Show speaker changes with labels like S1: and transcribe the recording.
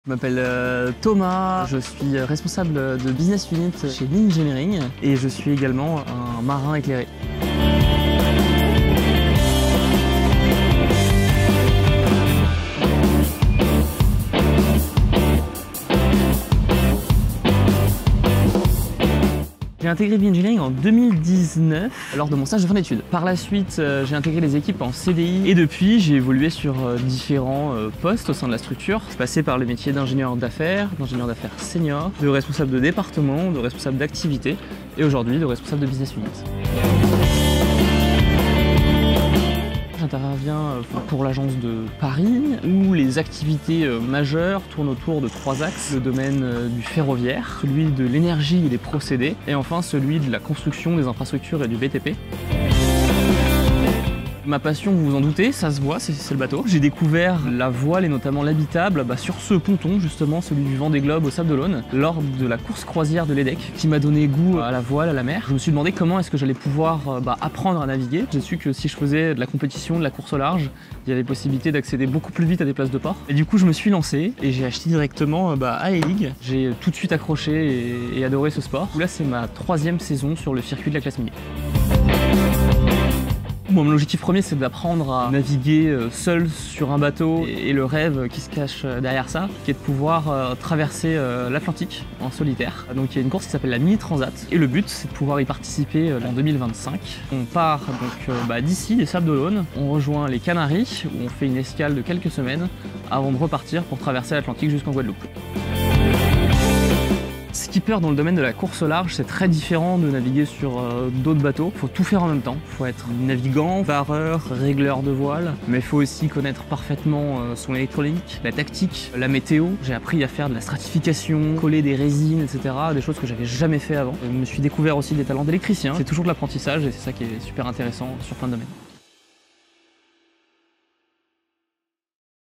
S1: Je m'appelle Thomas, je suis responsable de Business Unit chez Lean Engineering et je suis également un marin éclairé. J'ai intégré Lean Engineering en 2019 lors de mon stage de fin d'études. Par la suite, j'ai intégré les équipes en CDI et depuis, j'ai évolué sur différents postes au sein de la structure. Je suis passé par le métier d'ingénieur d'affaires senior, de responsable de département, de responsable d'activité et aujourd'hui de responsable de business unit. J'interviens pour l'agence de Paris où les activités majeures tournent autour de 3 axes. Le domaine du ferroviaire, celui de l'énergie et des procédés et enfin celui de la construction des infrastructures et du BTP. Ma passion, vous vous en doutez, ça se voit, c'est le bateau. J'ai découvert la voile et notamment l'habitable sur ce ponton, justement, celui du Vendée Globe au Sable d'Olonne, lors de la course croisière de l'EDEC, qui m'a donné goût à la voile, à la mer. Je me suis demandé comment est-ce que j'allais pouvoir apprendre à naviguer. J'ai su que si je faisais de la compétition, de la course au large, il y avait possibilité d'accéder beaucoup plus vite à des places de port. Et du coup, je me suis lancé et j'ai acheté directement à E-League. J'ai tout de suite accroché et adoré ce sport. Là, c'est ma 3e saison sur le circuit de la classe mini. Bon, mon objectif premier, c'est d'apprendre à naviguer seul sur un bateau et le rêve qui se cache derrière ça, qui est de pouvoir traverser l'Atlantique en solitaire. Donc il y a une course qui s'appelle la Mini Transat et le but, c'est de pouvoir y participer en 2025. On part donc d'ici, des Sables d'Olonne, on rejoint les Canaries où on fait une escale de quelques semaines avant de repartir pour traverser l'Atlantique jusqu'en Guadeloupe. Skipper dans le domaine de la course au large, c'est très différent de naviguer sur d'autres bateaux. Il faut tout faire en même temps. Il faut être navigant, barreur, régleur de voile, mais il faut aussi connaître parfaitement son électronique, la tactique, la météo. J'ai appris à faire de la stratification, coller des résines, etc. Des choses que j'avais jamais fait avant. Je me suis découvert aussi des talents d'électricien. C'est toujours de l'apprentissage et c'est ça qui est super intéressant sur plein de domaines.